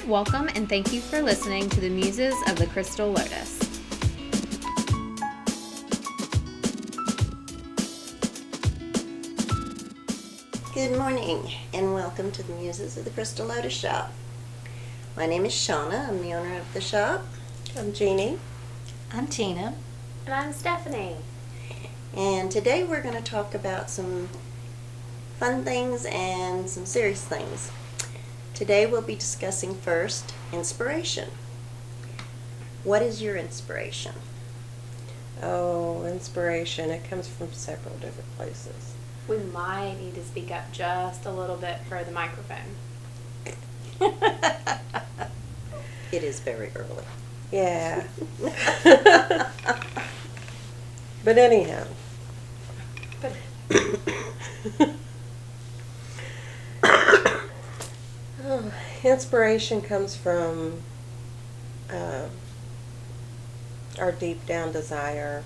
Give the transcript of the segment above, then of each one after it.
Welcome and thank you for listening to the Muses of the Crystal Lotus. Good morning and welcome to the Muses of the Crystal Lotus shop. My name is Shauna. I'm the owner of the shop. I'm Jeannie. I'm Tina. And I'm Stephanie. And today we're going to talk about some fun things and some serious things. Today we'll be discussing first inspiration. What is your inspiration? Oh, inspiration. It comes from several different places. We might need to speak up just a little bit for the microphone. It is very early. Yeah. But anyhow. Inspiration comes from our deep down desire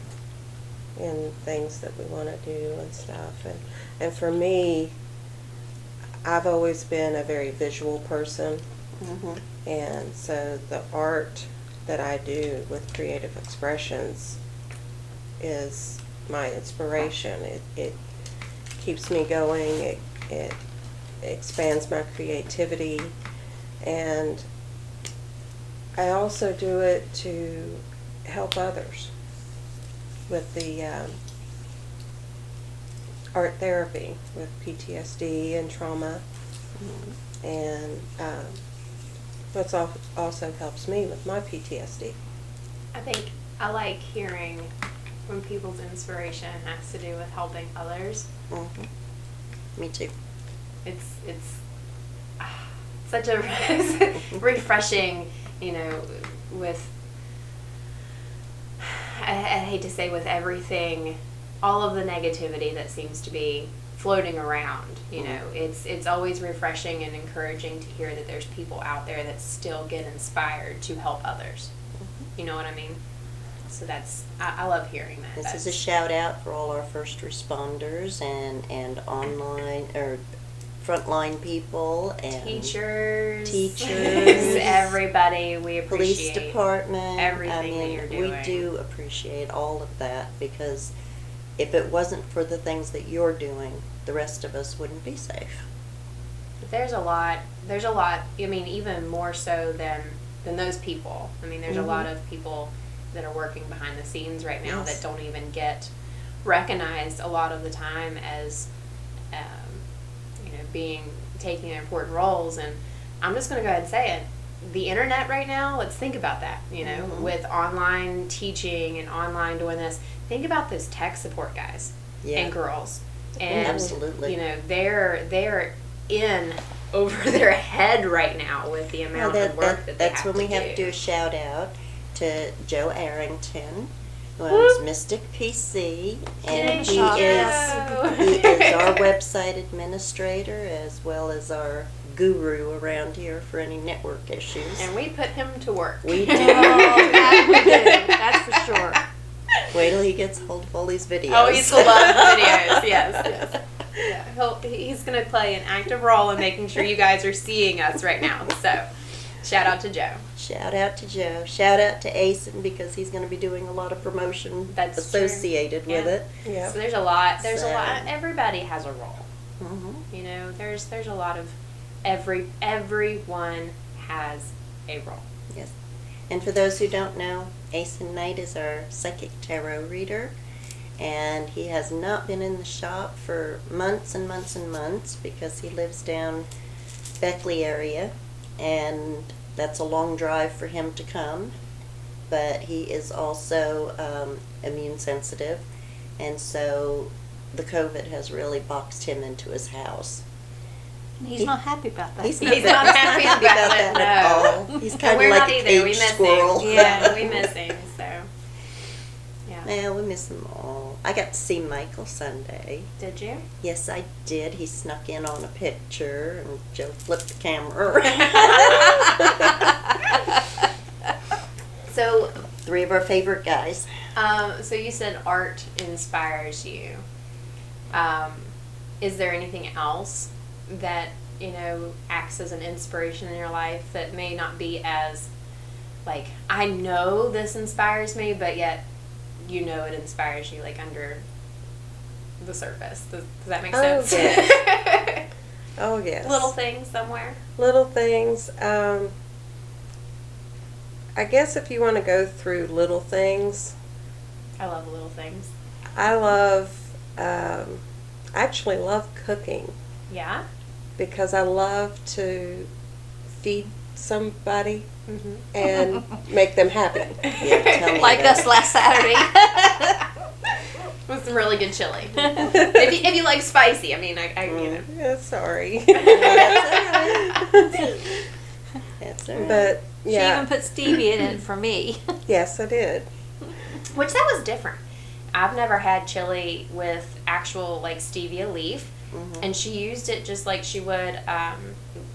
in things that we want to do and stuff. And for me, I've always been a very visual person. Mm-hmm. And so the art that I do with creative expressions is my inspiration. It keeps me going. It expands my creativity. And I also do it to help others with the art therapy with PTSD and trauma. Mm-hmm. And what's also helps me with my PTSD. I think I like hearing when people's inspiration has to do with helping others. Mm-hmm. Me too. It's such a refreshing, with, I hate to say with everything, all of the negativity that seems to be floating around, it's always refreshing and encouraging to hear that there's people out there that still get inspired to help others. You know what I mean? So I love hearing that. This is a shout out for all our first responders and online or frontline people and teachers, everybody. We appreciate police department, everything that you're doing. We do appreciate all of that because if it wasn't for the things that you're doing, the rest of us wouldn't be safe. There's a lot, even more so than those people. There's a lot of people that are working behind the scenes right now that don't even get recognized a lot of the time as taking important roles. And I'm just going to go ahead and say it. The internet right now, let's think about that, with online teaching and online doing this. Think about those tech support guys and girls. And, absolutely. They're in over their head right now with the amount of work that they have to do. That's when we have to do a shout out to Joe Arrington, who owns Mystic PC, and he is our website administrator as well as our guru around here for any network issues. And we put him to work. We do. That's for sure. Wait till he gets hold of all these videos. Oh, he's full of videos. Yes. Yeah, he's going to play an active role in making sure you guys are seeing us right now. So, shout out to Joe. Shout out to Joe. Shout out to Asen because he's going to be doing a lot of promotion associated with it. Yeah. So there's a lot. Everybody has a role. Mm-hmm. There's a lot of everyone has a role. Yes. And for those who don't know, Asen Knight is our psychic tarot reader, and he has not been in the shop for months and months and months because he lives down Beckley area, and that's a long drive for him to come. But he is also immune sensitive, and so the COVID has really boxed him into his house. He's not happy about that. He's not happy about that at all. He's kind of like a caged squirrel. Yeah, we miss him. So, yeah. Yeah, we miss them all. I got to see Michael Sunday. Did you? Yes, I did. He snuck in on a picture, and Joe flipped the camera around. So, 3 of our favorite guys. So you said art inspires you. Is there anything else that acts as an inspiration in your life that may not be as, like, I know this inspires me, but yet it inspires you, like, under the surface. Does that make sense? Yes. Oh, yes. Little things somewhere. Little things. I guess if you want to go through little things, I love little things. I actually love cooking Yeah? because I love to feed somebody Mm-hmm. and make them happy. Yeah, tell me Like that. us last Saturday. With some really good chili. if you like spicy, I mean, I Yeah, sorry. That's all right. But She yeah, even put stevia in it for me. yes, I did. Which that was different. I've never had chili with actual, like, stevia leaf. Mhm. And she used it just like she would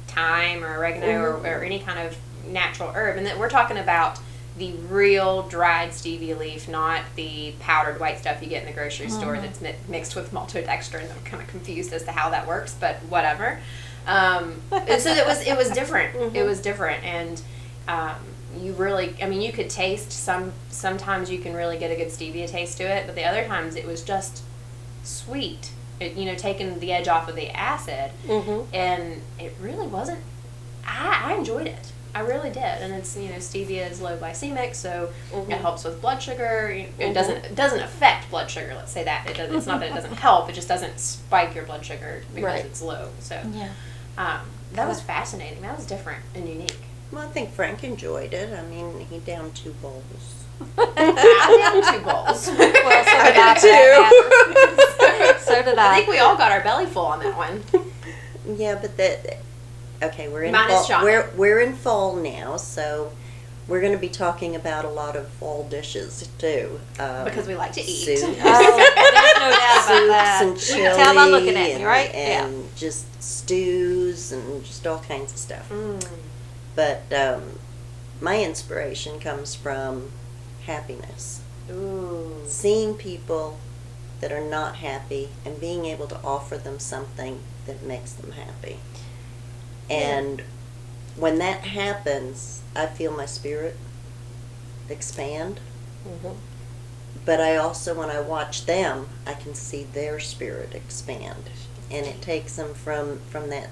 thyme or oregano or any kind of natural herb. And then we're talking about the real dried stevia leaf, not the powdered white stuff you get in the grocery store that's mixed with maltodextrin. I'm kind of confused as to how that works, but whatever. And so it was different. It was different, and you really, I mean, you could taste sometimes you can really get a good stevia taste to it, but the other times it was just sweet. It, taking the edge off of the acid, and it really wasn't. I enjoyed it. I really did, and it's stevia is low glycemic, so it helps with blood sugar. It doesn't affect blood sugar. Let's say that it's not that it doesn't help. It just doesn't spike your blood sugar because Right. it's low. So Yeah. that was fascinating. That was different and unique. Well, I think Frank enjoyed it. I mean, he downed 2 bowls. I down 2 bowls. Well, so I did I. did for that matter. So did I I. think we all got our belly full on that one. Yeah, but okay, we're in Mine is fall. chocolate. We're in fall now, so we're going to be talking about a lot of fall dishes too. Because we like to eat. Soups, Oh, there's no doubt about that. and You chili, can tell by looking at me, right? and just stews and just all kinds of stuff. Mm. But my inspiration comes from happiness. Ooh. Seeing people that are not happy and being able to offer them something that makes them happy. And when that happens, I feel my spirit expand. But I also, when I watch them, I can see their spirit expand. And it takes them from that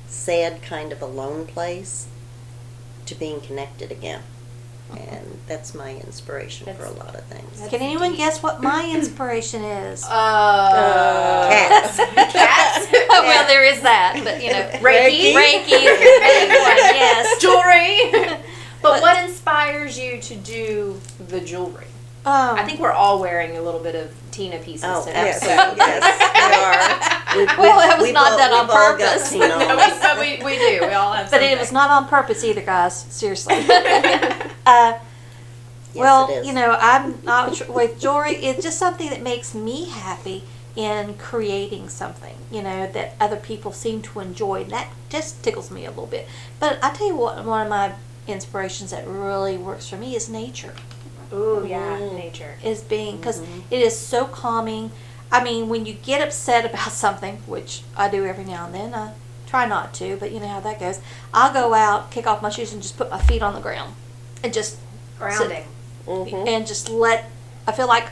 sad kind of alone place to being connected again. And that's my inspiration for a lot of things. Can anyone guess what my inspiration is? Cats. Cats. Well, there is that, but Reiki. Reiki is the big one, yes. Jewelry. But what inspires you to do the jewelry? Oh, I think we're all wearing a little bit of Tina pieces Oh, today. Yes, absolutely. yes, Well, it was We've not all- done on we've all got purpose. Tina on No, us. but we do. We all have but something. it was not on purpose either, guys. Seriously. Yes, it is. I'm not with jewelry. It's just something that makes me happy in creating something, that other people seem to enjoy. And that just tickles me a little bit. But I tell you what, one of my inspirations that really works for me is nature. Ooh, yeah, nature. Is being, because it is so calming. I mean, when you get upset about something, which I do every now and then, I try not to, but you know how that goes. I'll go out, kick off my shoes, and just put my feet on the ground, and just Grounding. and just I feel like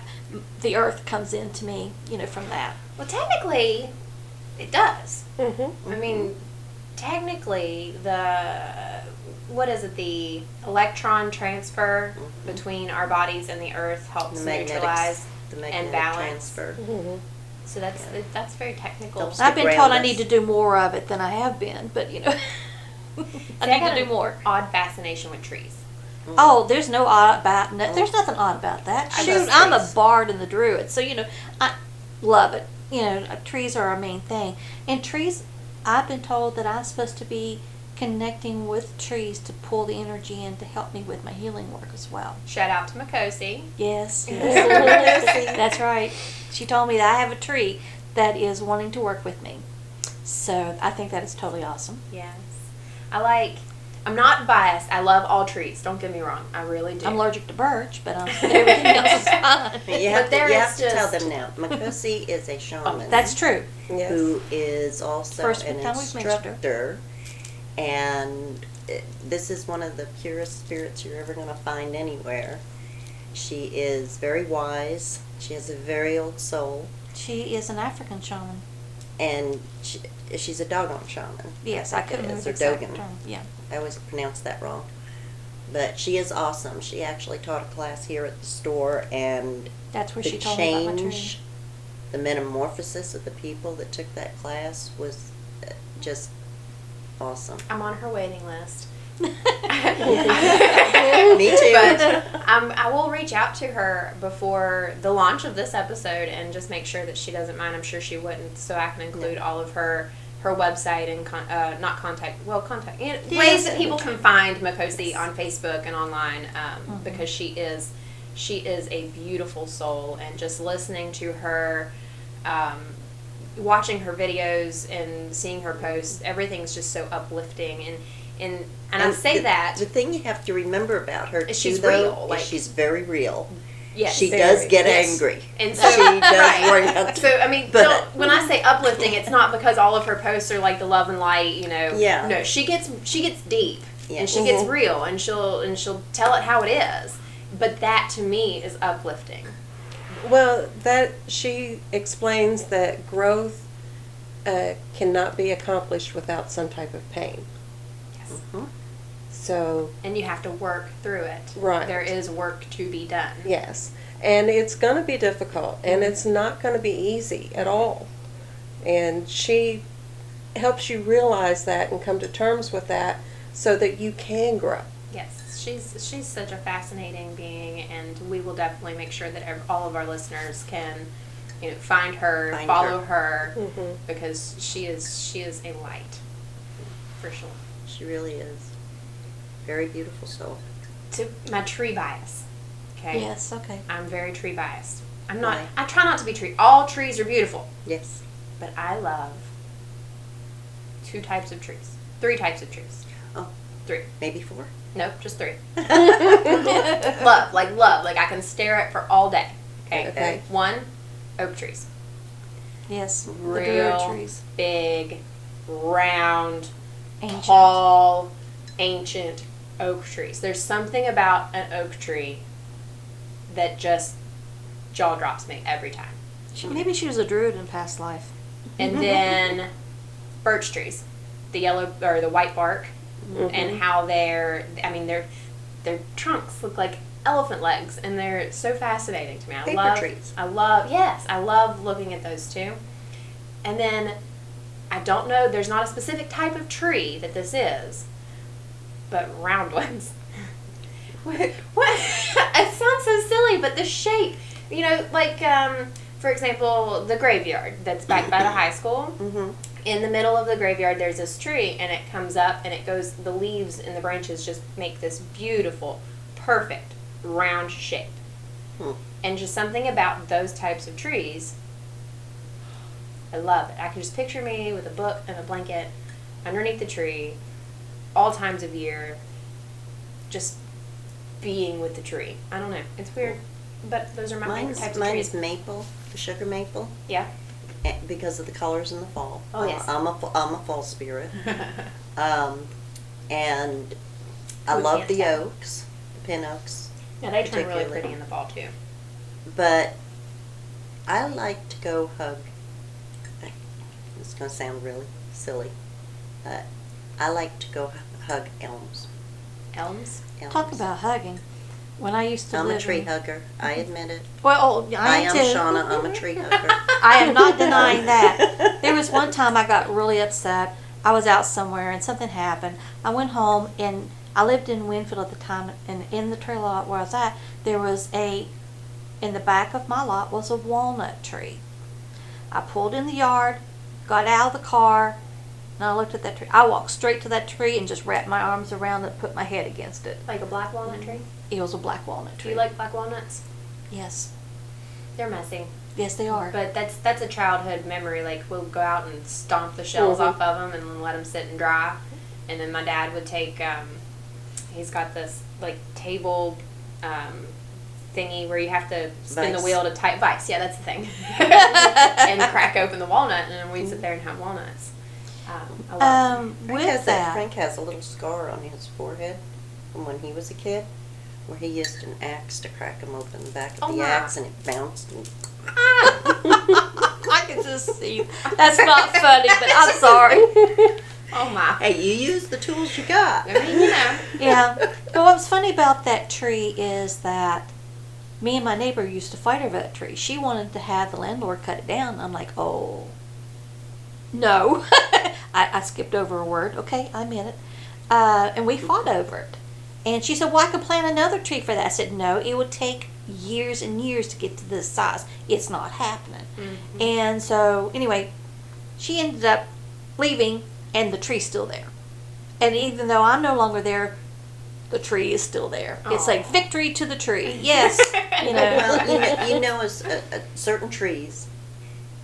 the earth comes into me, from that. Well, technically, it does. Mm-hmm. I mean, technically, what is it? The electron transfer between our bodies and the earth helps The magnetics, neutralize the and magnetic balance. transfer. So that's very technical. Helps I've been ground told I us. need to do more of it than I have been, but I See, need got to do an more. Odd fascination with trees. Oh, there's no odd about there's nothing odd about that. I Shoot, love I'm a trees. bard and the druid, so I love it. Trees are our main thing, and trees. I've been told that I'm supposed to be connecting with trees to pull the energy in to help me with my healing work as well. Shout out to Makhosi. Yes, yes. That's right. She told me that I have a tree that is wanting to work with me, so I think that is totally awesome. Yes. I like I'm not biased. I love all trees. Don't get me wrong. I really do. I'm allergic to birch, but everything else is fine. You have, there you is have to tell just- them now. Makhosi is a shaman. That's true. Yes. Who is also First an time we've mentioned her. instructor. And this is one of the purest spirits you're ever going to find anywhere. She is very wise. She has a very old soul. She is an African shaman. And she's a Dogon shaman. Yes, I couldn't It remember is, the or exact Dogon. term. Yeah. I always pronounce that wrong. But she is awesome. She actually taught a class here at the store, and That's where the she told me about my tree. change, the metamorphosis of the people that took that class was just awesome. I'm on her waiting list. Me too. But I will reach out to her before the launch of this episode and just make sure that she doesn't mind. I'm sure she wouldn't, so I can include all of her website and contact ways that people can find Makhosi on Facebook and online, because she is a beautiful soul, and just listening to her, watching her videos and seeing her posts, everything's just so uplifting, and I say that the thing you have to remember about her is too, she's though, real, is like- she's very real. yes, She Very. does get Yes. angry. And so She does right. bring out. So I mean, But- when I say uplifting, it's not because all of her posts are like the love and light, Yeah. No, she gets deep, Yeah. and she gets real, and she'll tell it how it is. But that to me is uplifting. Well, that she explains that growth cannot be accomplished without some type of pain. Yes. Mhm. So, And you have to work through it. Right. There is work to be done. yes. And it's going to be difficult, and it's not going to be easy at all. And she helps you realize that and come to terms with that so that you can grow. Yes, she's such a fascinating being, and we will definitely make sure that all of our listeners can, find her, Find follow her. her, Mhm. because she is a light, for sure. She really is. Very beautiful soul. To my tree bias, okay? Yes, okay. I'm very tree biased. I'm not. Why? I try not to be tree. All trees are beautiful, Yes. but I love 2 types of trees, 3 types of trees. Oh, 3. maybe 4. Nope, just 3. Love, like I can stare at for all day. Okay. Okay. 1, oak trees. Yes, the Real Druid trees. big, round, Ancient. tall, ancient oak trees. There's something about an oak tree that just jaw drops me every time. Maybe she was a druid in past life. And then birch trees, the yellow or the white bark, and how their trunks look like elephant legs, and they're so fascinating to me. Paper trees. I love looking at those too. And then I don't know, there's not a specific type of tree that this is, but round ones. What? It sounds so silly, but the shape, like for example, the graveyard that's back by the high school. Mm-hmm. In the middle of the graveyard, there's this tree, and it comes up, and it goes. The leaves and the branches just make this beautiful, perfect, round shape. And just something about those types of trees, I love it. I can just picture me with a book and a blanket underneath the tree, all times of year, just being with the tree. I don't know. It's weird, but those are my favorite types of Mine trees. is maple, the sugar maple, Yeah. because of the colors in the fall. Oh, yes. I'm a fall spirit. And I We love can't the tell. oaks, the pin oaks. Yeah, they turn really Particularly. pretty in the fall too. But I like to go hug. It's going to sound really silly. But I like to go hug elms. Elms. Talk about hugging. When I used to I'm live a tree in, hugger. I admit it. Well, I I am too. Shauna. I'm a tree hugger. I am not denying that. There was one time I got really upset. I was out somewhere and something happened. I went home and I lived in Winfield at the time, and in the trailer lot where I was at, there was in the back of my lot was a walnut tree. I pulled in the yard, got out of the car, and I looked at that tree. I walked straight to that tree and just wrapped my arms around it, put my head against it. Like a black walnut tree. It was a black walnut Do tree. you like black walnuts? Yes. They're messy, Yes, they are. but that's a childhood memory. Like we'll go out and stomp the shells off of them and let them sit and dry, and then my dad would take. He's got this like table thingy where you have to spin the Vice. wheel to type vice. Yeah, that's the thing. And crack open the walnut, and then we'd sit there and have walnuts. I love Frank has a little scar on his forehead from when he was a kid, where he used an axe to crack him open the back of Oh, the my. axe, and it bounced. And I can just see. That's not funny, but I'm sorry. Oh my. hey, you use the tools you got. I mean, you know. Yeah. But what's funny about that tree is that me and my neighbor used to fight over that tree. She wanted to have the landlord cut it down. I'm like, oh, no. I skipped over a word. Okay, I meant it. And we fought over it. And she said, well, I could plant another tree for that. I said, no, it would take years and years to get to this size. It's not happening. Mm-hmm. And so, anyway, she ended up leaving, and the tree's still there. And even though I'm no longer there, the tree is still there. It's like victory to the tree. Yes, you know. Well, you know, as certain trees,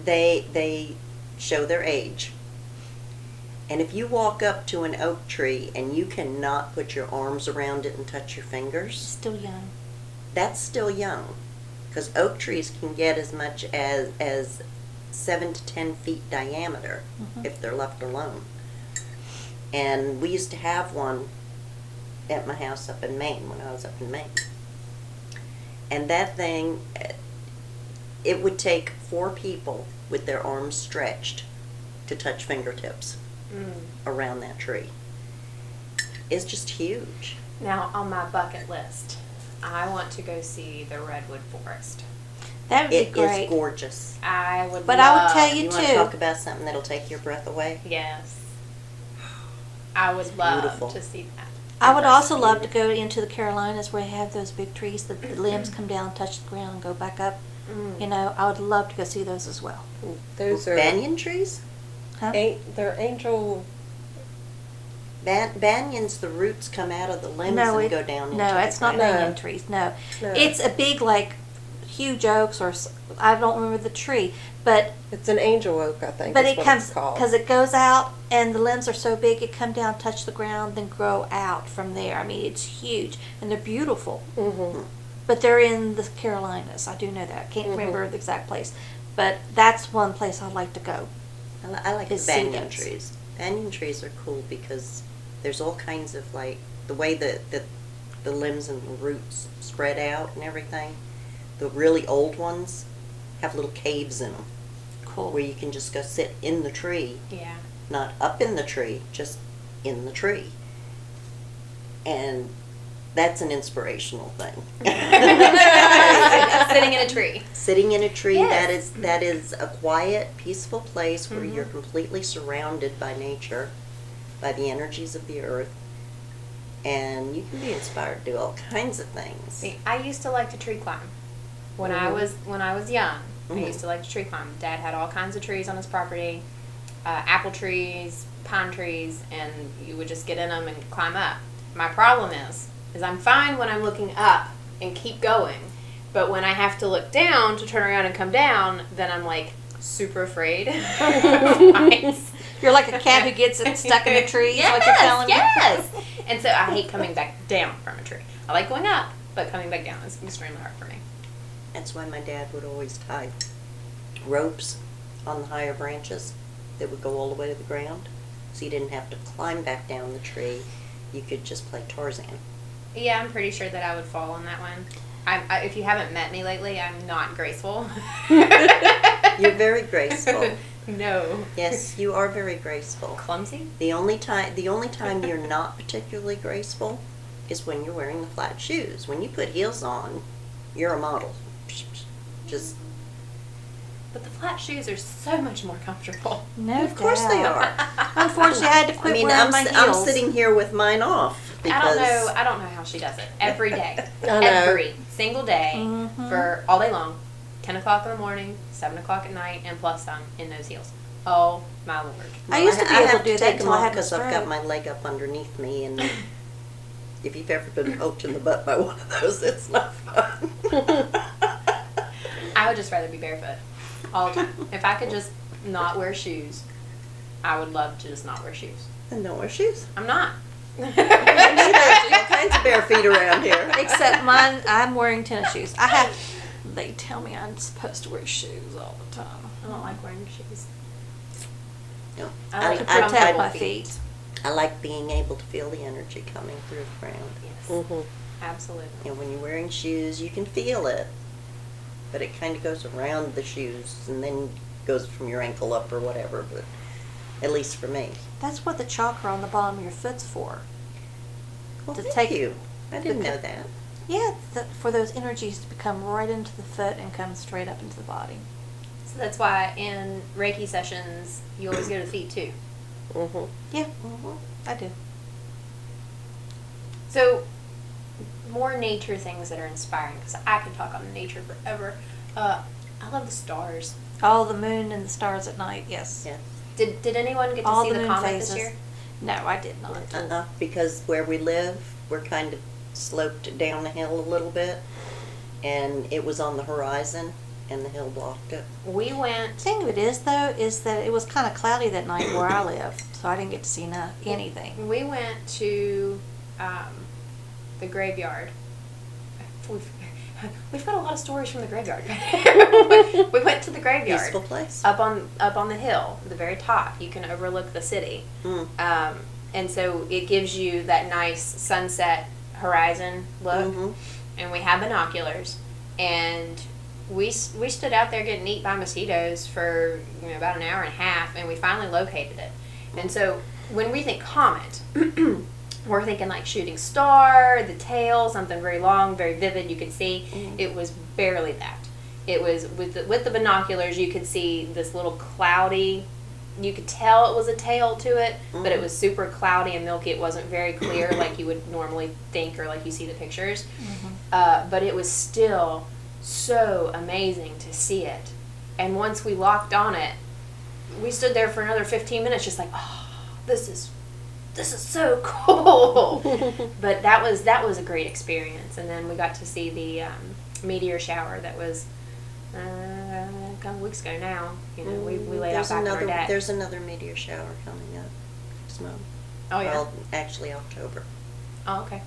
they show their age. And if you walk up to an oak tree and you cannot put your arms around it and touch your fingers, Still young. that's still young. Because oak trees can get as much as 7 to 10 feet diameter if they're left alone. And we used to have one at my house up in Maine when I was up in Maine. And that thing, it would take 4 people with their arms stretched to touch fingertips around that tree. It's just huge. Now, on my bucket list, I want to go see the redwood forest. That would It be great. is gorgeous. I would. But I would love- tell you You want too. to talk about something that'll take your breath away? Yes. I would love beautiful. to see that. I would also love to go into the Carolinas where they have those big trees that the limbs come down, touch the ground, and go back up. Mm. You know, I would love to go see those as well. Those are Banyan trees? Huh? they're angel. Banyans, the roots come out of the limbs No, and go down into no, the it's not ground. banyan trees. No, No. it's a big like huge oaks or I don't remember the tree, but It's an angel oak, I think. but is it what comes it's called. because it goes out and the limbs are so big it come down, touch the ground, then grow out from there. I mean, it's huge and they're beautiful. Mm-hmm. But they're in the Carolinas. I do know that. I can't remember the exact place, but that's one place I'd like to go. I like the Is see banyan those. trees. Banyan trees are cool because there's all kinds of like the way that the limbs and the roots spread out and everything. The really old ones have little caves in them Cool. where you can just go sit in the tree, Yeah. not up in the tree, just in the tree. And that's an inspirational thing. Sitting in a tree. Sitting in a tree, Yes. that is a quiet, peaceful place where Mhm. you're completely surrounded by nature, by the energies of the earth, and you can be inspired to do all kinds of things. See, I used to like to tree climb. When I was young, I used to like to tree climb. Dad had all kinds of trees on his property, apple trees, pine trees, and you would just get in them and climb up. My problem is I'm fine when I'm looking up and keep going, but when I have to look down to turn around and come down, then I'm like super afraid. of heights. You're like a cat who gets it stuck in a tree. Is what you're telling me? Yes. And so I hate coming back down from a tree. I like going up, but coming back down is extremely hard for me. That's why my dad would always tie ropes on the higher branches that would go all the way to the ground, so you didn't have to climb back down the tree. You could just play Tarzan. Yeah, I'm pretty sure that I would fall on that one. If you haven't met me lately, I'm not graceful. You're very graceful. No. Yes, you are very graceful. Clumsy? The only time you're not particularly graceful is when you're wearing the flat shoes. When you put heels on, you're a model. Just But the flat shoes are so much more comfortable. No, of course they are. Unfortunately, I had to quit wearing my heels. I'm sitting here with mine off because I don't know how she does it. Every day. I know. Every single day Mhm. for all day long. 10 o'clock in the morning, 7 o'clock at night, and plus some in those heels. Oh, my Lord. I used to be able have to do that take until them I off had a because I've got stroke. my leg up underneath me, and if you've ever been poked in the butt by one of those, it's not fun. I would just rather be barefoot all the time. If I could just not wear shoes, I would love to just not wear shoes. And don't wear shoes. I'm not. There's all kinds of bare feet around here. Except mine, I'm wearing tennis shoes. They tell me I'm supposed to wear shoes all the time. I don't like wearing shoes. No. I like To to protect protect my my feet. I like being able to feel the energy coming through the ground. Yes, Mm-hmm. absolutely. And when you're wearing shoes, you can feel it. But it kind of goes around the shoes and then goes from your ankle up or whatever, but at least for me. That's what the chakra on the bottom of your foot's for. Well, To thank take- you. I didn't know because- that. Yeah, for those energies to come right into the foot and come straight up into the body. So that's why in Reiki sessions, you always go to the feet too. Mm-hmm. Yeah, Mhm. I do. So, more nature things that are inspiring, because I could talk on nature forever. I love the stars. All the moon and the stars at night, yes. Yeah. Did anyone get to All see the moon comet phases. this year? No, I did not. Because where we live, we're kind of sloped down the hill a little bit, and it was on the horizon, and the hill blocked it. We went. The thing of it is, though, is that it was kind of cloudy that night where I live, so I didn't get to see anything. We went to the graveyard. We've got a lot of stories from the graveyard. We went to the graveyard. Peaceful place. Up on the hill, the very top. You can overlook the city. Mm. And so it gives you that nice sunset horizon look. Mhm. And we have binoculars, and we stood out there getting eaten by mosquitoes for about an hour and a half, and we finally located it. And so when we think comet, we're thinking like shooting star, the tail, something very long, very vivid. You could see it was barely that. It was with the binoculars, you could see this little cloudy. You could tell it was a tail to it, but it was super cloudy and milky. It wasn't very clear like you would normally think or like you see the pictures. But it was still so amazing to see it. And once we locked on it, we stood there for another 15 minutes just like, oh, this is so cool. But that was a great experience. And then we got to see the meteor shower that was a couple weeks ago now. We laid out back on our deck. There's another meteor shower coming up this month. Oh yeah. Well, actually October. Oh okay.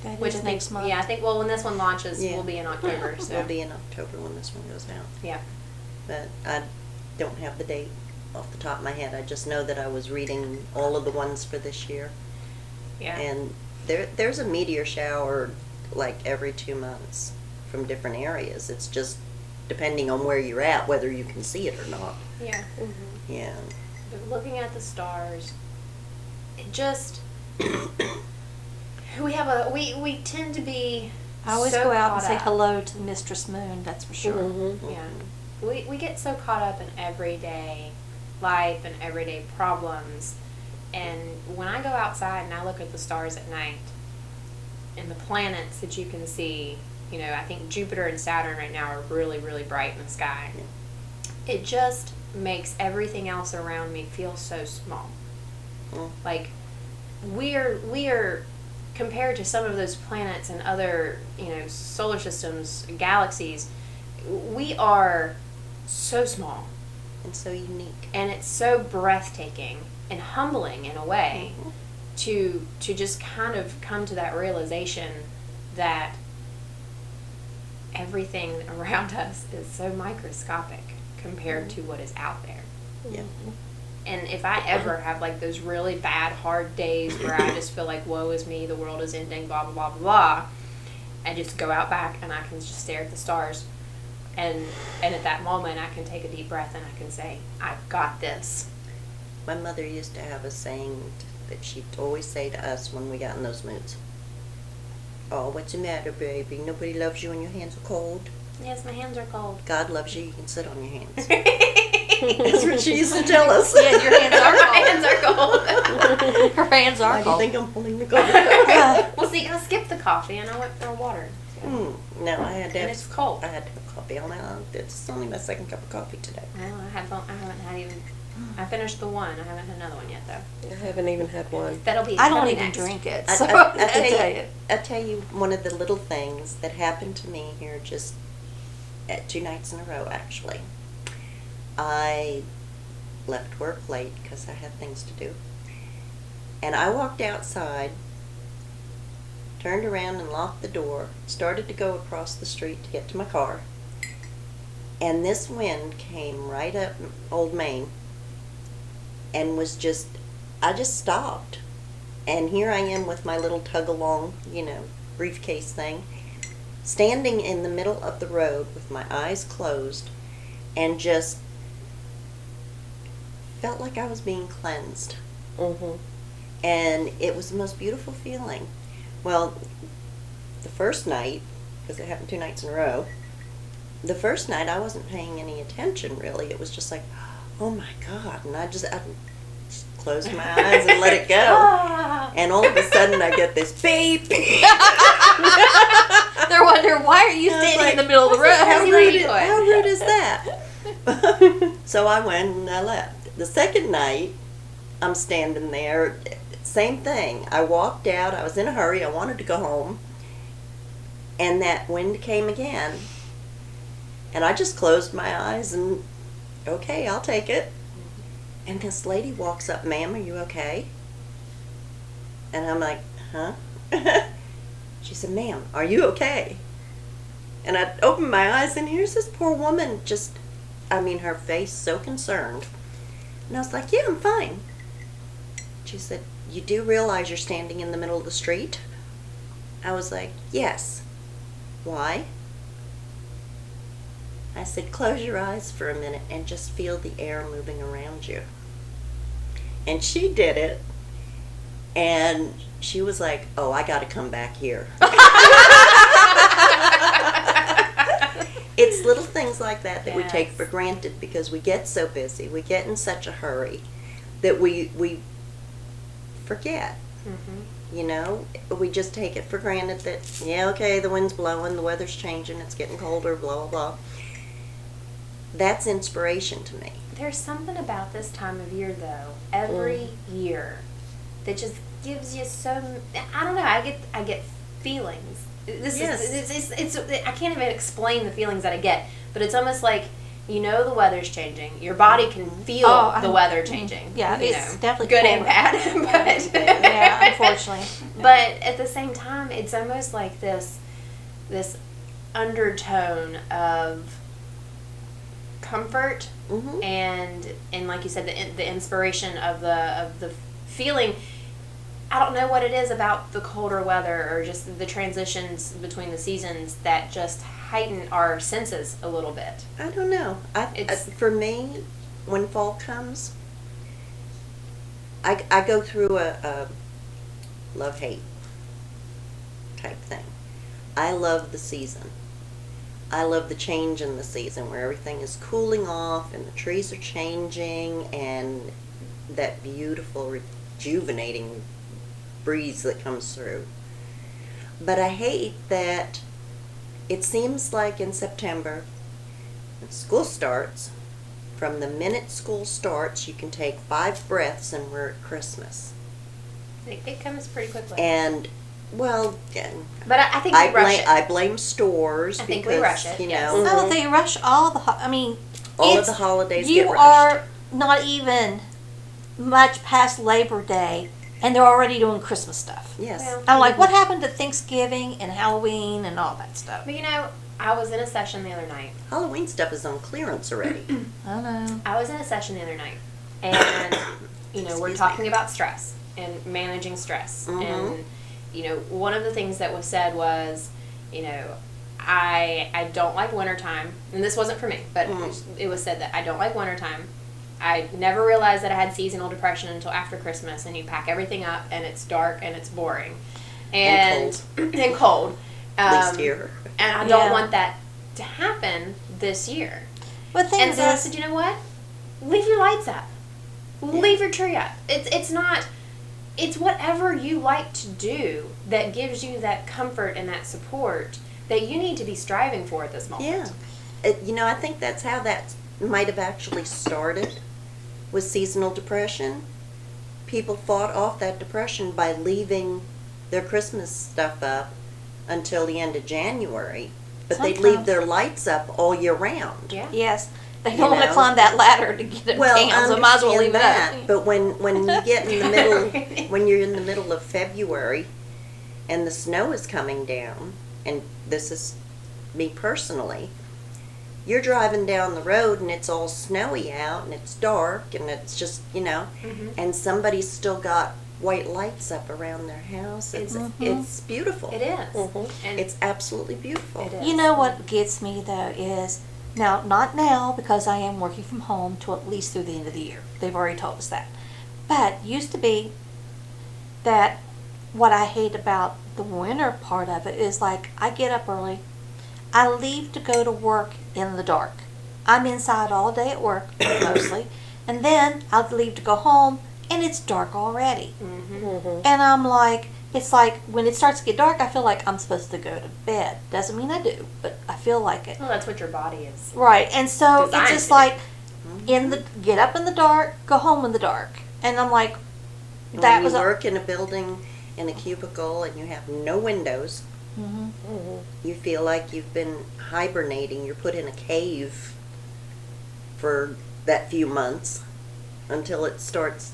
That Which is I think, next month. yeah, I think. Well, when this one launches, Yeah. we'll be in October. So It'll be in October when this one goes out. yeah. But I don't have the date off the top of my head. I just know that I was reading all of the ones for this year. Yeah. And there's a meteor shower like every 2 months from different areas. It's just depending on where you're at, whether you can see it or not. Yeah. Yeah. But looking at the stars, it just we tend to be. I always so go out and caught say up. hello to the Mistress Moon, that's for sure. Mm-hmm. Yeah. We get so caught up in everyday life and everyday problems. And when I go outside and I look at the stars at night and the planets that you can see, I think Jupiter and Saturn right now are really, really bright in the sky. It just makes everything else around me feel so small. Mm. Like we are compared to some of those planets and other, solar systems, galaxies, we are so small. And so unique. And it's so breathtaking and humbling in a way to just kind of come to that realization that everything around us is so microscopic compared to what is out there. Yeah. And if I ever have like those really bad, hard days where I just feel like, woe is me, the world is ending, blah, blah, blah, blah, blah, I just go out back and I can just stare at the stars. And at that moment, I can take a deep breath and I can say, I've got this. My mother used to have a saying that she'd always say to us when we got in those moods. Oh, what's the matter, baby? Nobody loves you and your hands are cold. Yes, my hands are cold. God loves you, you can sit on your hands. That's what she used to tell us. Yeah, your hands are My cold. hands are cold. Her hands are Why do you cold. think I'm holding the coffee? Well, see, I skipped the coffee and I went for water. No, I had to And have. it's cold. I had to have coffee all night long. It's only my second cup of coffee today. Well, I haven't had even. I finished the one. I haven't had another one yet, though. I haven't even had one. That'll be. I don't that'll be even next. drink it, I- so I- I tell you one of the little things that happened to me here just at 2 nights in a row, actually. I left work late because I had things to do. And I walked outside, turned around and locked the door, started to go across the street to get to my car. And this wind came right up Old Main and was just, I just stopped. And here I am with my little tug-along, briefcase thing, standing in the middle of the road with my eyes closed and just felt like I was being cleansed. Mhm. And it was the most beautiful feeling. Well, the first night, because it happened 2 nights in a row, the first night I wasn't paying any attention really. It was just like, oh my God. And I just closed my eyes and let it go. And all of a sudden I get this beep. They're wondering, why are you standing in the middle of the road? How How's rude, he doing? how rude is that? So I went and I left. The second night, I'm standing there, same thing. I walked out, I was in a hurry, I wanted to go home, and that wind came again. And I just closed my eyes and, okay, I'll take it. And this lady walks up, ma'am, are you okay? And I'm like, huh? She said, ma'am, are you okay? And I opened my eyes and here's this poor woman her face so concerned. And I was like, yeah, I'm fine. She said, you do realize you're standing in the middle of the street? I was like, yes. Why? I said, close your eyes for a minute and just feel the air moving around you. And she did it. And she was like, oh, I got to come back here. It's little things like that we take for granted because we get so busy, we get in such a hurry that we forget. We just take it for granted that, yeah, okay, the wind's blowing, the weather's changing, it's getting colder, blah, blah, blah. That's inspiration to me. There's something about this time of year, though, every year, that just gives you so. I don't know. I get feelings. It's I can't even explain the feelings that I get, but it's almost like the weather's changing. Your body can feel the weather changing. Yeah, it's definitely good colder. and bad. But Yeah, unfortunately. But at the same time, it's almost like this undertone of comfort and like you said, the inspiration of the feeling. I don't know what it is about the colder weather or just the transitions between the seasons that just heighten our senses a little bit. I don't know. For me, when fall comes, I go through a love-hate type thing. I love the season. I love the change in the season where everything is cooling off and the trees are changing and that beautiful, rejuvenating breeze that comes through. But I hate that it seems like in September, when school starts, from the minute school starts, you can take 5 breaths and we're at Christmas. It comes pretty quickly. And, well, but I think we rush it. I blame stores. I think because, we rush it, yes. Oh, they rush all the. All of the holidays You get rushed. are not even much past Labor Day, and they're already doing Christmas stuff. Yes. Well, I'm like, what happened to Thanksgiving and Halloween and all that stuff? But I was in a session the other night. Halloween stuff is on clearance already. I don't know. I was in a session the other night, and we're talking about stress and managing stress. And one of the things that was said was, I don't like wintertime, and this wasn't for me, but it was said that I don't like wintertime. I never realized that I had seasonal depression until after Christmas, and you pack everything up, and it's dark, and it's boring. And cold. At least here. And I don't want that to happen this year. But And so I said, you know what? Leave your lights up. Leave your tree up. It's whatever you like to do that gives you that comfort and that support that you need to be striving for at this moment. Yeah. I think that's how that might have actually started with seasonal depression. People fought off that depression by leaving their Christmas stuff up until the end of January. But they'd leave their lights up all year round. Yeah. Yes, They You don't want to know? climb that ladder to get it Well, down, I so might as well understand leave it that. up. But when you get in the middle, when you're in the middle of February, and the snow is coming down, and this is me personally, you're driving down the road and it's all snowy out and it's dark and it's just, and somebody's still got white lights up around their house. It's beautiful. It is. And It's absolutely beautiful. It is. You know what gets me though is, now, not now because I am working from home till at least through the end of the year. They've already told us that. But used to be that what I hate about the winter part of it is like I get up early, I leave to go to work in the dark. I'm inside all day at work mostly, and then I'll leave to go home and it's dark already. And I'm like, it's like when it starts to get dark, I feel like I'm supposed to go to bed. Doesn't mean I do, but I feel like it. Well, that's what your body is. Right, and so Designed it's just to like get up in the dark, go home in the dark, and I'm like, that When was you work in a building in a cubicle and you have no windows, you feel like you've been hibernating. You're put in a cave for that few months until it starts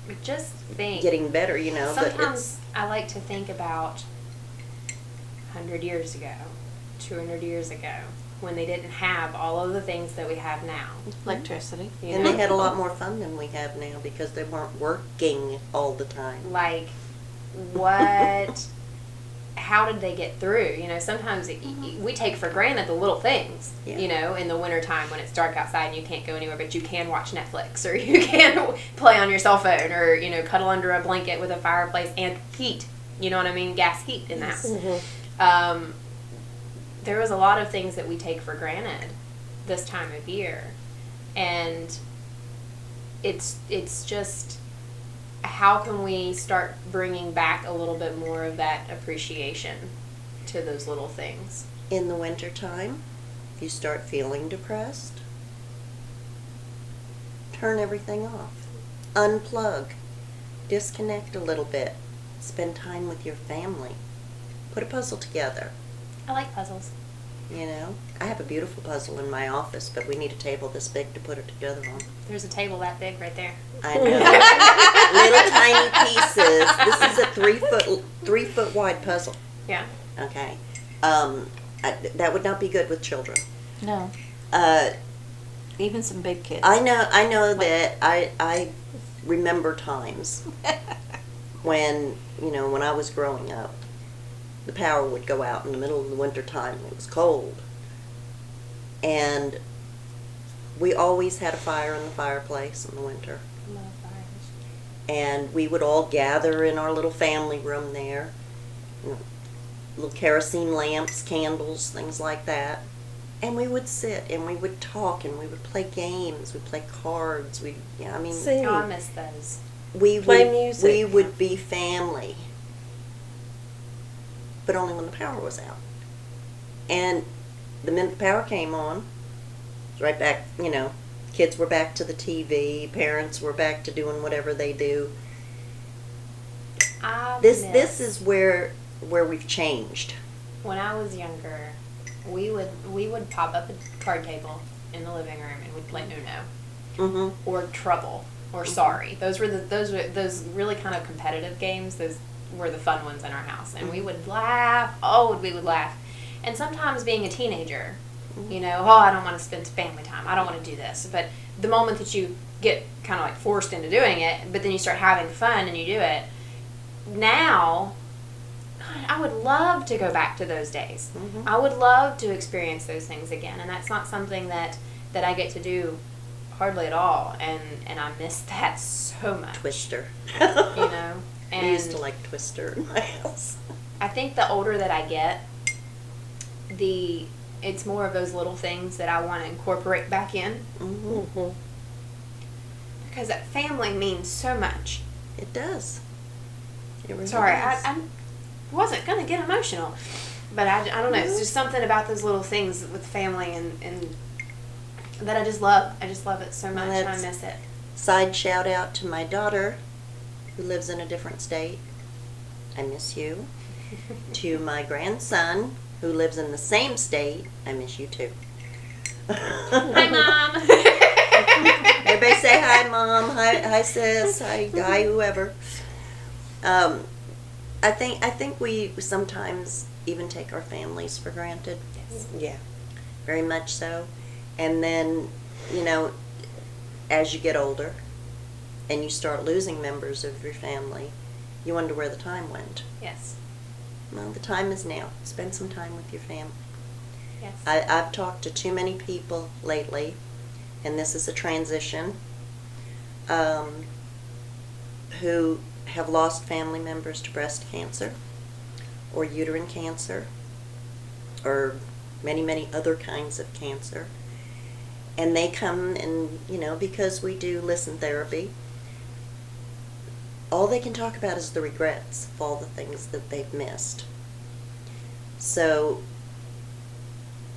But just think. getting better, but Sometimes I like to think about 100 years ago, 200 years ago, when they didn't have all of the things that we have now. electricity. You and know? they had a lot more fun than we have now because they weren't working all the time. Like, what, how did they get through? Sometimes we take for granted the little things, Yeah. in the wintertime when it's dark outside and you can't go anywhere, but you can watch Netflix or you can play on your cell phone or, cuddle under a blanket with a fireplace and heat. You know what I mean? Gas heat in the house. There was a lot of things that we take for granted this time of year. And it's just, how can we start bringing back a little bit more of that appreciation to those little things? In the wintertime, if you start feeling depressed, turn everything off. Unplug. Disconnect a little bit. Spend time with your family. Put a puzzle together. I like puzzles. I have a beautiful puzzle in my office, but we need a table this big to put it together on. There's a table that big right there. I know. Little tiny pieces. This is a 3 foot wide puzzle. Yeah. Okay. That would not be good with children. No, even some big kids. I know that I remember times when I was growing up, the power would go out in the middle of the winter time. It was cold. And we always had a fire in the fireplace in the winter. I love fires. And we would all gather in our little family room there. Little kerosene lamps, candles, things like that. And we would sit and we would talk and we would play games. We'd play cards. Sing. Oh, I miss those. Play music. We would be family. But only when the power was out. And the minute the power came on, it was right back, kids were back to the TV, parents were back to doing whatever they do. This is where we've changed. When I was younger, we would pop up a card table in the living room and we'd play Uno. Or Trouble or Sorry. Those were those really kind of competitive games. Those were the fun ones in our house, and we would laugh. Oh, we would laugh. And sometimes being a teenager, I don't want to spend family time. I don't want to do this. But the moment that you get kind of like forced into doing it, but then you start having fun and you do it. Now, God, I would love to go back to those days. I would love to experience those things again, and that's not something that I get to do hardly at all, and I miss that so much. Twister. And We used to like Twister in my house. I think the older that I get, it's more of those little things that I want to incorporate back in. Because that family means so much. It does. It really Sorry, does. I wasn't going to get emotional. But I don't know. It's just something about those little things with family and that I just love. I just love it so much, and I miss it. Side shout out to my daughter who lives in a different state. I miss you. To my grandson who lives in the same state. I miss you too. Hi, Mom. Everybody say hi, Mom. Hi, sis. Hi, whoever. I think we sometimes even take our families for granted. Yes. Yeah. Very much so. And then, as you get older and you start losing members of your family, you wonder where the time went. Yes. Well, the time is now. Spend some time with your family. Yes. I've talked to too many people lately, and this is a transition, who have lost family members to breast cancer or uterine cancer or many, many other kinds of cancer. And they come and, because we do listen therapy, all they can talk about is the regrets of all the things that they've missed. So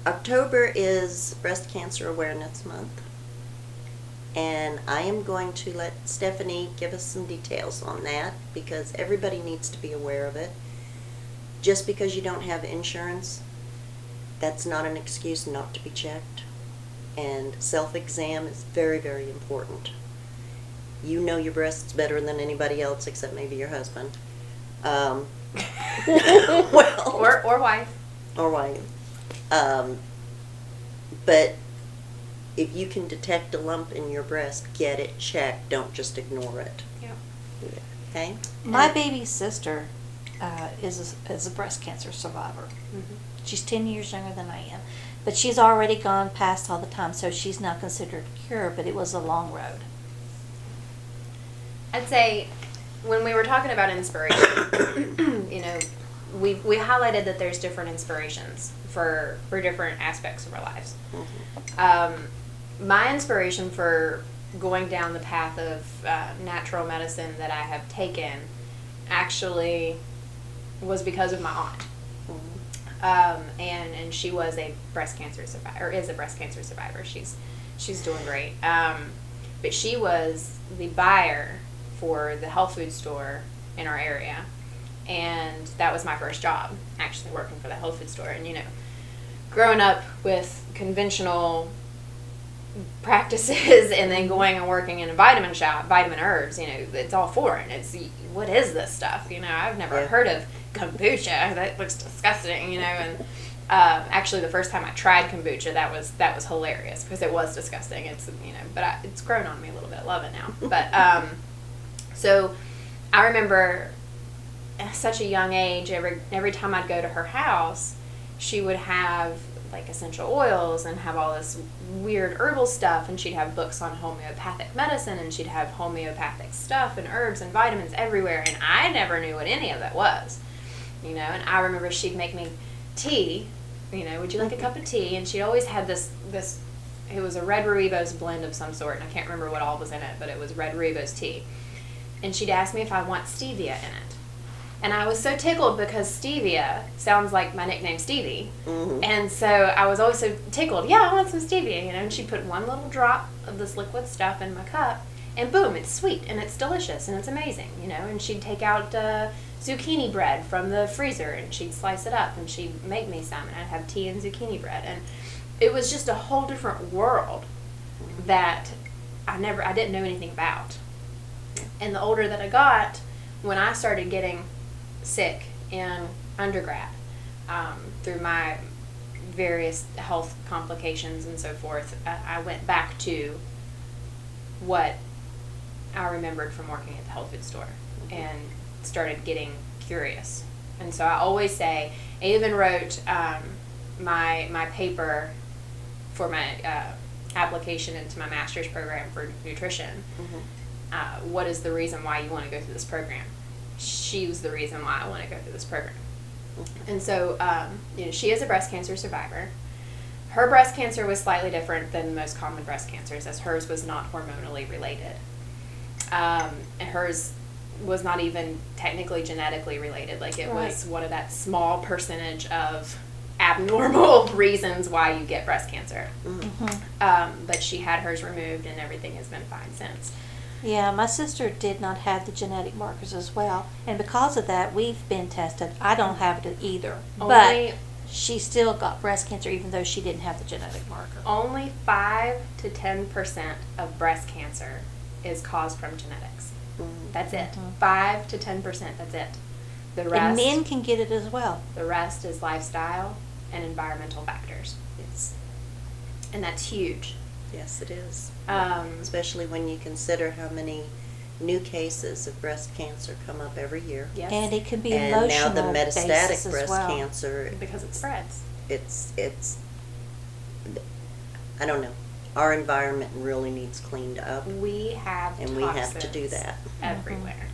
October is Breast Cancer Awareness Month, and I am going to let Stephanie give us some details on that because everybody needs to be aware of it. Just because you don't have insurance, that's not an excuse not to be checked. And self-exam is very, very important. You know your breasts better than anybody else except maybe your husband. Well, Or wife. or wife. But if you can detect a lump in your breast, get it checked. Don't just ignore it. Yeah. Okay? My baby sister is a breast cancer survivor. Mm-hmm. She's 10 years younger than I am. But she's already gone past all the time, so she's not considered a cure, but it was a long road. I'd say when we were talking about inspiration, we highlighted that there's different inspirations for different aspects of our lives. Mm-hmm. My inspiration for going down the path of natural medicine that I have taken actually was because of my aunt. Mm-hmm. And she was a breast cancer survivor, or is a breast cancer survivor. She's doing great. But she was the buyer for the health food store in our area. And that was my first job, actually working for the health food store. And, growing up with conventional practices and then going and working in a vitamin shop, vitamin herbs, it's all foreign. It's, what is this stuff? I've never heard of kombucha. That looks disgusting, and actually the first time I tried kombucha, that was hilarious because it was disgusting. It's, but it's grown on me a little bit. I love it now. But, so I remember at such a young age, every time I'd go to her house, she would have like essential oils and have all this weird herbal stuff, and she'd have books on homeopathic medicine, and she'd have homeopathic stuff and herbs and vitamins everywhere, and I never knew what any of that was, and I remember she'd make me tea, would you like a cup of tea? And she always had this it was a red rooibos blend of some sort, and I can't remember what all was in it, but it was red rooibos tea, and she'd ask me if I want stevia in it. And I was so tickled because stevia sounds like my nickname Stevie. Mm-hmm. And so I was always so tickled. Yeah, I want some stevia, and she'd put one little drop of this liquid stuff in my cup, and boom, it's sweet, and it's delicious, and it's amazing, and she'd take out zucchini bread from the freezer, and she'd slice it up, and she'd make me some, and I'd have tea and zucchini bread. And it was just a whole different world that I didn't know anything about. And the older that I got, when I started getting sick in undergrad, through my various health complications and so forth, I went back to what I remembered from working at the health food store and started getting curious. And so I always say, I even wrote my paper for my application into my master's program for nutrition. Mm-hmm. What is the reason why you want to go through this program? She was the reason why I want to go through this program. And so, she is a breast cancer survivor. Her breast cancer was slightly different than most common breast cancers, as hers was not hormonally related. And hers was not even technically genetically related. Like, it was one of that small percentage of abnormal reasons why you get breast cancer. Mm-hmm. But she had hers removed, and everything has been fine since. Yeah, my sister did not have the genetic markers as well, and because of that, we've been tested. I don't have it either, but she still got breast cancer even though she didn't have the genetic marker. Only 5 to 10% of breast cancer is caused from genetics. That's it. 5 to 10%. That's it. The rest. And men can get it as well. The rest is lifestyle and environmental factors. Yes. And that's huge. Yes, it is. Um, Especially when you consider how many new cases of breast cancer come up every year. yes. And it can be And now emotional the basis metastatic as breast well. cancer, because it spreads. it's, I don't know. Our environment really needs cleaned up, We have and we have to do toxins that. everywhere.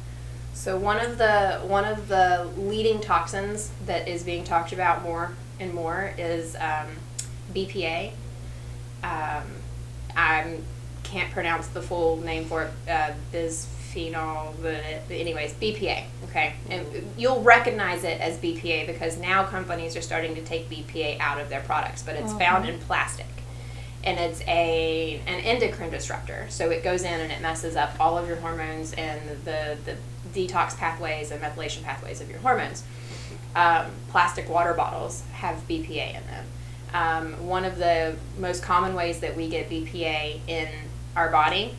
So one of the leading toxins that is being talked about more and more is BPA. I can't pronounce the full name for it. Bisphenol. But anyways, BPA. Okay, and you'll recognize it as BPA because now companies are starting to take BPA out of their products, but it's found in plastic. And it's an endocrine disruptor. So it goes in and it messes up all of your hormones and the detox pathways and methylation pathways of your hormones. Plastic water bottles have BPA in them. One of the most common ways that we get BPA in our body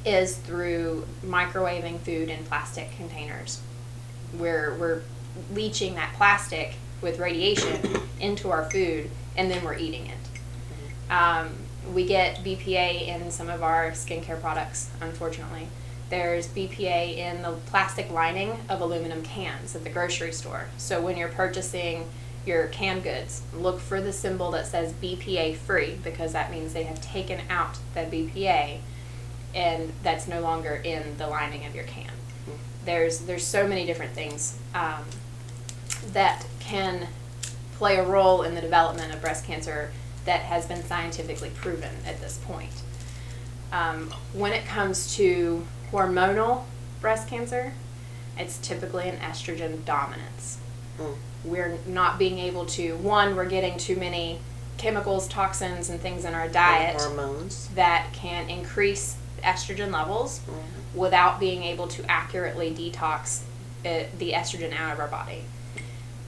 is through microwaving food in plastic containers. We're leaching that plastic with radiation into our food and then we're eating it. We get BPA in some of our skincare products, unfortunately. There's BPA in the plastic lining of aluminum cans at the grocery store. So when you're purchasing your canned goods, look for the symbol that says BPA free because that means they have taken out that BPA and that's no longer in the lining of your can. There's so many different things that can play a role in the development of breast cancer that has been scientifically proven at this point. When it comes to hormonal breast cancer, it's typically an estrogen dominance. We're not being able to, we're getting too many chemicals, toxins, and things in our diet Hormones. that can increase estrogen levels without being able to accurately detox the estrogen out of our body.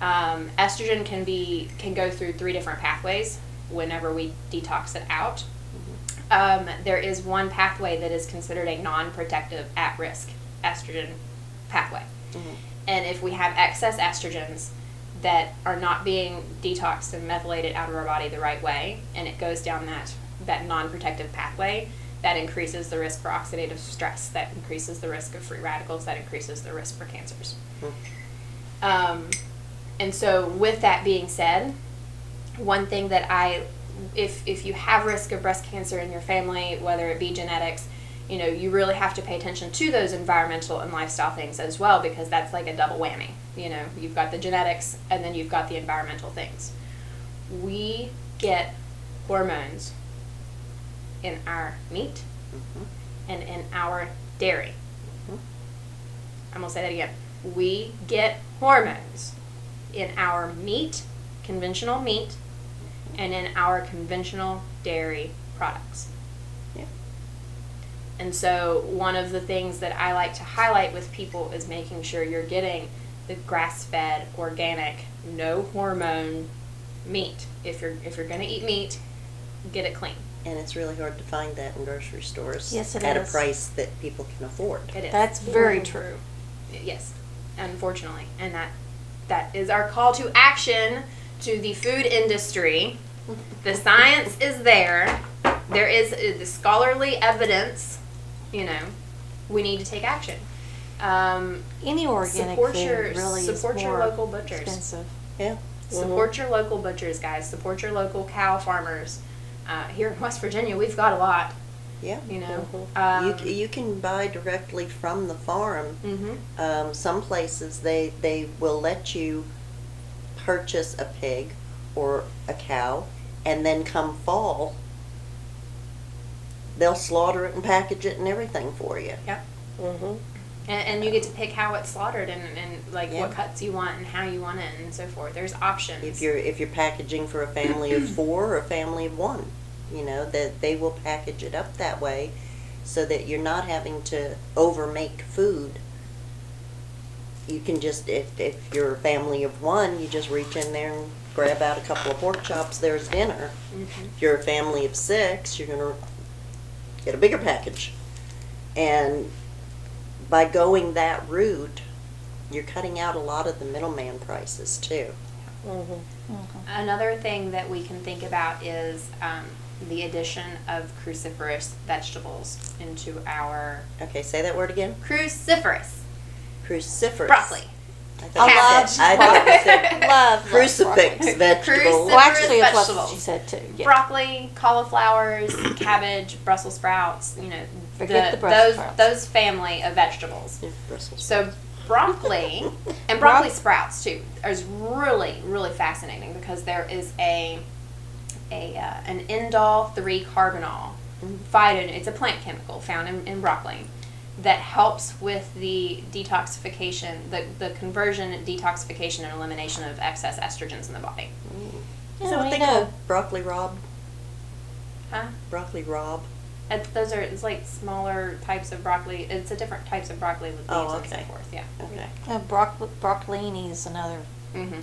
Estrogen can go through 3 different pathways whenever we detox it out. There is one pathway that is considered a non-protective at-risk estrogen pathway. And if we have excess estrogens that are not being detoxed and methylated out of our body the right way, and it goes down that non-protective pathway, that increases the risk for oxidative stress, that increases the risk of free radicals, that increases the risk for cancers. And so with that being said, one thing that if you have risk of breast cancer in your family, whether it be genetics, you really have to pay attention to those environmental and lifestyle things as well because that's like a double whammy. You've got the genetics and then you've got the environmental things. We get hormones in our meat and in our dairy. I'm going to say that again. We get hormones in our meat, conventional meat, and in our conventional dairy products. Yeah. And so one of the things that I like to highlight with people is making sure you're getting the grass-fed, organic, no hormone meat. If you're going to eat meat, get it clean. And it's really hard to find that in grocery stores. Yes, it at is. a price that people can afford. It is. That's very true. Yes, unfortunately. And that is our call to action to the food industry. The science is there. There is the scholarly evidence. We need to take action. Any organic Support food your- really support is your more local butchers. expensive. Yeah. Support your local butchers, guys. Support your local cow farmers. Here in West Virginia, we've got a lot. Yeah. You You can buy directly from the farm. Mhm. Some places they will let you purchase a pig or a cow, and then come fall, they'll slaughter it and package it and everything for you. Yep. Mm-hmm. And you get to pick how it's slaughtered and like Yeah. what cuts you want and how you want it and so forth. There's options. If you're packaging for a family of 4 or a family of 1, that they will package it up that way, so that you're not having to over make food you can just, if you're a family of one, you just reach in there and grab out a couple of pork chops, there's dinner. If you're a family of 6, you're gonna get a bigger package. And by going that route, you're cutting out a lot of the middleman prices too. Another thing that we can think about is the addition of cruciferous vegetables into our Okay, say that word again. cruciferous Cruciferous. broccoli. I thought I you said- I thought you said Love crucifix broccoli. vegetables. Well, actually, it's what vegetables. she said too. Yeah. Broccoli, cauliflowers, cabbage, Brussels sprouts. You know, Forget the Brussels those sprouts. those family of vegetables. Yeah, Brussels So broccoli and broccoli sprouts too is really fascinating because there is an indole 3-carbinol phyton. It's a plant chemical found in broccoli that helps with the detoxification, the conversion, detoxification, and elimination of excess estrogens in the body. Is that what they call broccoli rob? Huh? Broccoli rob? Those are, it's like smaller types of broccoli. It's a different types of broccoli with leaves and so okay. forth. Yeah. Okay. Broccolini is another, Mm-hmm.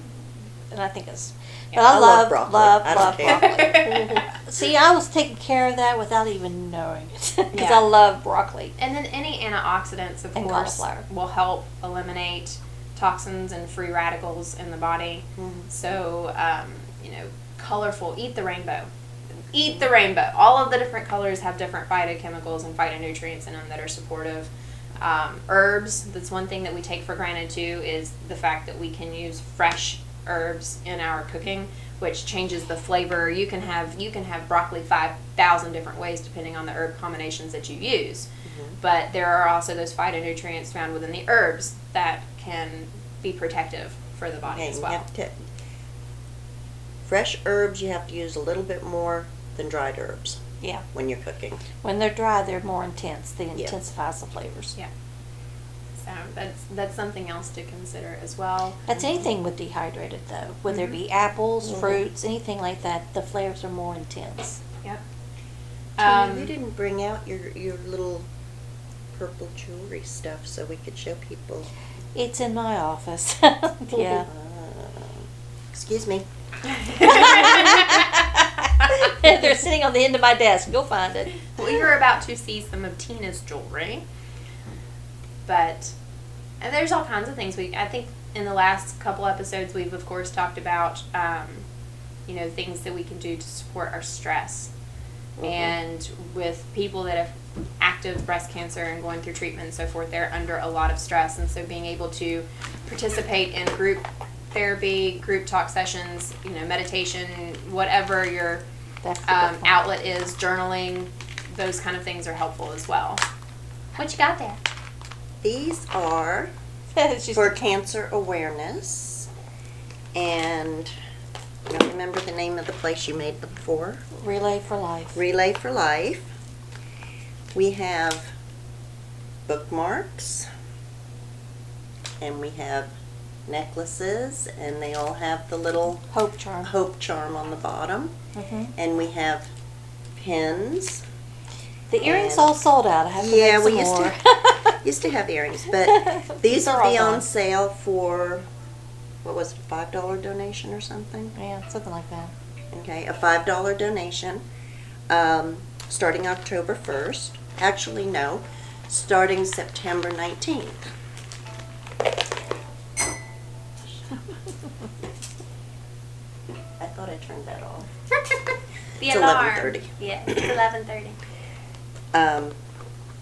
and I think it's. Yeah, But I I love love broccoli. love I don't love care. broccoli. See, I was taking care of that without even knowing it because Yeah. I love broccoli. And then any antioxidants, of And course, cauliflower. will help eliminate toxins and free radicals in the body. So, colorful. Eat the rainbow. Eat the rainbow. All of the different colors have different phytochemicals and phytonutrients in them that are supportive. Herbs. That's one thing that we take for granted too. Is the fact that we can use fresh herbs in our cooking, which changes the flavor. You can have broccoli 5,000 different ways depending on the herb combinations that you use. But there are also those phytonutrients found within the herbs that can be protective for the body Okay, as you well. have to, fresh herbs, you have to use a little bit more than dried herbs Yeah. when you're cooking. When they're dry, they're more intense. They Yeah. intensifies the flavors. Yeah. So that's something else to consider as well. That's anything with dehydrated though, whether it be apples, fruits, anything like that. The flavors are more intense. Yep. Tina, you didn't bring out your little purple jewelry stuff so we could show people. It's in my office. Yeah. Excuse me. They're sitting on the end of my desk. Go find it. Well, you're about to see some of Tina's jewelry, but and there's all kinds of things. I think in the last couple episodes we've of course talked about things that we can do to support our stress, and with people that have active breast cancer and going through treatment and so forth, they're under a lot of stress, and so being able to participate in group therapy, group talk sessions, meditation, whatever your That's the good one. outlet is, journaling, those kind of things are helpful as well. What you got there? These are She's- for cancer awareness, and you don't remember the name of the place you made them for? Relay for Life. Relay for Life. We have bookmarks, and we have necklaces, and they all have the little Hope Charm. hope charm on the bottom, Mhm. and we have pins. The earrings And- all sold out. I have to Yeah, make we some used more. to used to have earrings, but these They're will all be on gone. sale for, what was it, $5 donation or something? Yeah, something like that. Okay, a $5 donation, starting October 1st. Actually, no, starting September 19th. I thought I turned that off. The It's alarm. 11:30. Yeah, it's 11:30.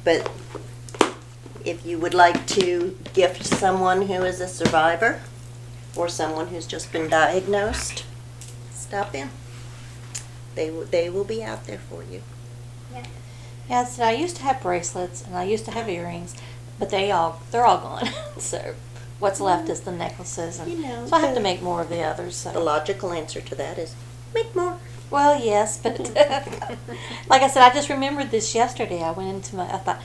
But if you would like to gift someone who is a survivor or someone who's just been diagnosed, stop in. They will be out there for you. Yeah, so I used to have bracelets and I used to have earrings, but they're all gone. So what's left is the necklaces, and You know, so I have to the- make more of the others. So. The logical answer to that is make more. Well, yes, but like I said, I just remembered this yesterday. I went into I thought,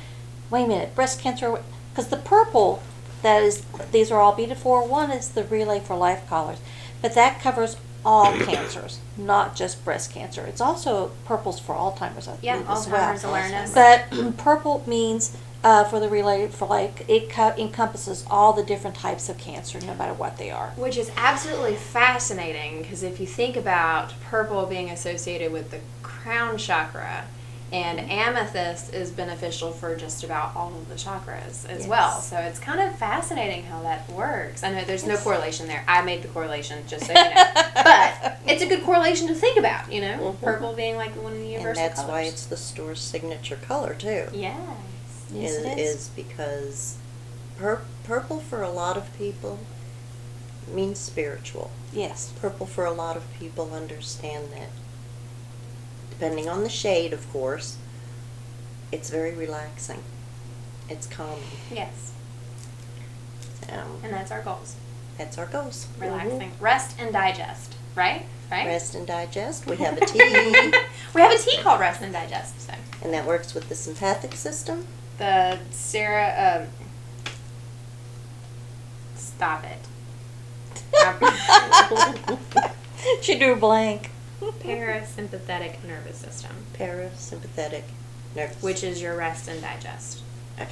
wait a minute, breast cancer, because the purple, these are all beaded for. One is the Relay for Life collars, but that covers all cancers, not just breast cancer. It's also purples for Alzheimer's, I Yeah, believe, as well. Alzheimer's awareness. But purple means for the related for like it encompasses all the different types of cancer, no matter what they are. Which is absolutely fascinating, because if you think about purple being associated with the crown chakra, and amethyst is beneficial for just about all of the chakras as well. So it's kind of fascinating how that works. I know there's no correlation there. I made the correlation, just so you know. But it's a good correlation to think about, you know? Purple being like one of the universal And that's colors. why it's the store's signature color, too. Yes. Yes, it is because purple for a lot of people means spiritual. Yes. Purple for a lot of people understand that, depending on the shade, of course, it's very relaxing. It's calming. Yes. So And that's our goals. that's our goals. Relaxing. Rest and digest. Right? Right? Rest and digest. We have a tea, We have a tea called Rest and Digest. So and that works with the sympathetic system. the stop it. She drew a blank. Parasympathetic nervous system, Parasympathetic nervous. which is your rest and digest.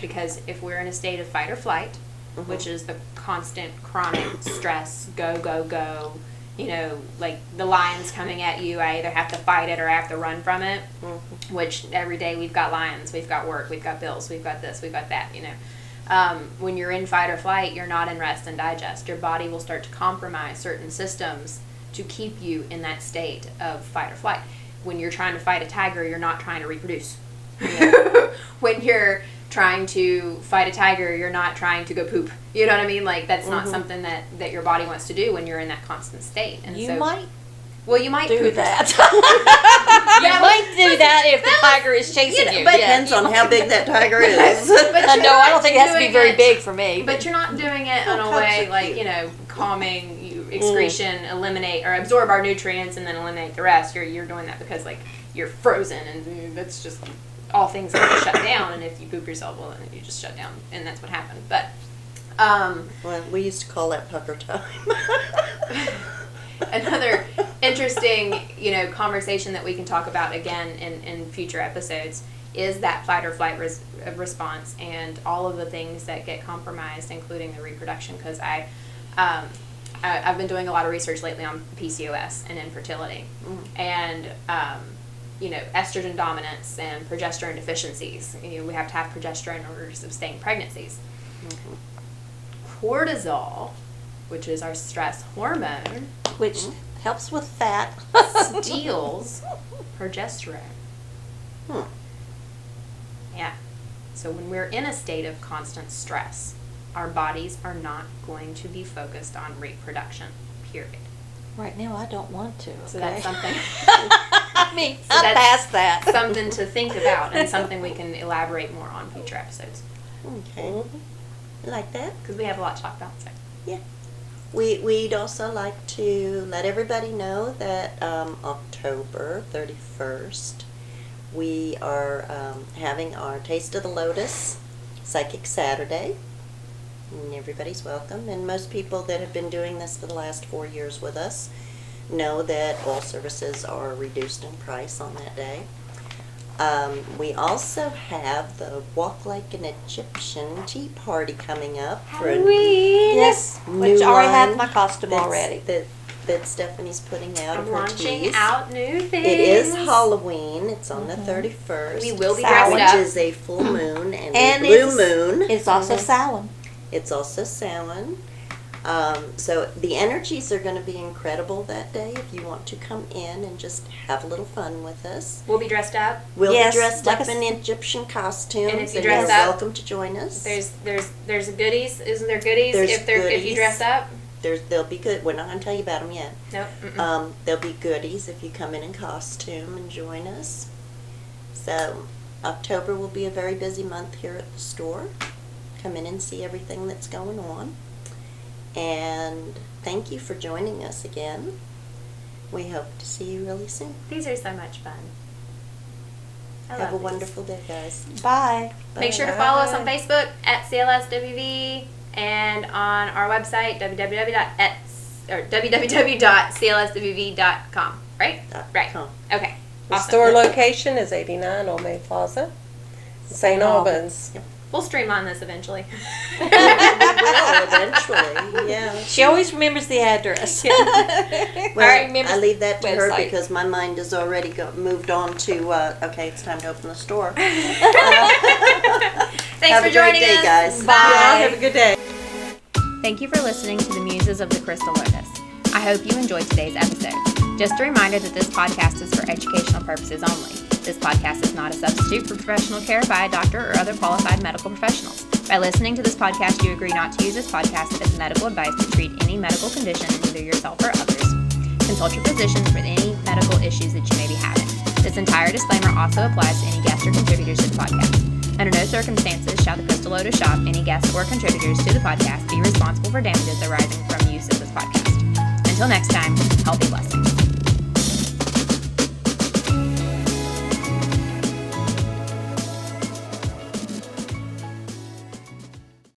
Because if we're in a state of fight or flight, which is the constant chronic stress, go, go, go, you know, like the lion's coming at you, I either have to fight it or I have to run from it, which every day we've got lions, we've got work, we've got bills, we've got this, we've got that, you know. When you're in fight or flight, you're not in rest and digest. Your body will start to compromise certain systems to keep you in that state of fight or flight. When you're trying to fight a tiger, you're not trying to reproduce. When you're trying to fight a tiger, you're not trying to go poop. You know what I mean? Like, that's not something that your body wants to do when you're in that constant state. And You might well, you might do poop that. Yeah, You might do that if the tiger is chasing you. but Depends on how big that tiger is. But you're No, I don't not think it has to be doing very it- big for me. But you're not doing it in a cubs way are like, cute. you know, calming, you excretion, eliminate, or absorb our nutrients and then eliminate the rest. You're doing that because, like, you're frozen, and that's just all things are gonna shut down, and if you poop yourself, well, then you just shut down, and that's what happened. But, Well, we used to call that pucker time. another interesting, you know, conversation that we can talk about again in future episodes is that fight or flight response and all of the things that get compromised, including the reproduction. Because I've been doing a lot of research lately on PCOS and infertility, and you know, estrogen dominance and progesterone deficiencies. You know, we have to have progesterone in order to sustain pregnancies. Cortisol, which is our stress hormone, Which helps with fat. steals progesterone. Yeah. So when we're in a state of constant stress, our bodies are not going to be focused on reproduction, period. Right now, I don't want to. So that's something I mean, I'm that's past that. something to think about, and something we can elaborate more on future episodes, Okay. Like that? because we have a lot to talk about. So. Yeah. We'd also like to let everybody know that October 31st, we are having our Taste of the Lotus Psychic Saturday. And everybody's welcome. And most people that have been doing this for the last 4 years with us know that all services are reduced in price on that day. We also have the Walk Like an Egyptian Tea Party coming up. Yes, New which I already have line my costume that's- already. That Stephanie's putting out I'm of her launching teas. out new things. It is Halloween. It's on the 31st. We will be Samhain. dressed Which up. is a full moon and, And a blue moon. It's also Samhain. It's also Samhain. So the energies are going to be incredible that day if you want to come in and just have a little fun with us. We'll be dressed up. We'll Yes, be dressed like up a in Egyptian costumes, And if you you're dress up, welcome to join us. There's goodies. Isn't there goodies There's if you goodies. dress up? There'll be good. We're not going to tell you about them yet. No. Mm-mm. There'll be goodies if you come in costume and join us. So October will be a very busy month here at the store. Come in and see everything that's going on. And thank you for joining us again. We hope to see you really soon. These are so much fun. I Have a love these. wonderful day, guys. Bye. Make sure to follow us on Facebook at CLSWV and on our website www.clswv.com. Right? Right. .com. Okay. The Awesome. store location is 89 Old Main Plaza, St. Albans. Yep. We'll streamline this eventually. We will eventually, yeah. She always remembers the address. Well, remembers I leave that to her website. because my mind has already moved on to, okay, it's time to open the store. Thanks Have for a great joining day, us. guys. Bye. Have a good day. Thank you for listening to the Muses of the Crystal Lotus. I hope you enjoyed today's episode. Just a reminder that this podcast is for educational purposes only. This podcast is not a substitute for professional care by a doctor or other qualified medical professionals. By listening to this podcast, you agree not to use this podcast as medical advice to treat any medical condition in either yourself or others. Consult your physician for any medical issues that you may be having. This entire disclaimer also applies to any guests or contributors to the podcast. Under no circumstances shall the Crystal Lotus Shop, any guests or contributors to the podcast, be responsible for damages arising from use of this podcast. Until next time, healthy blessings.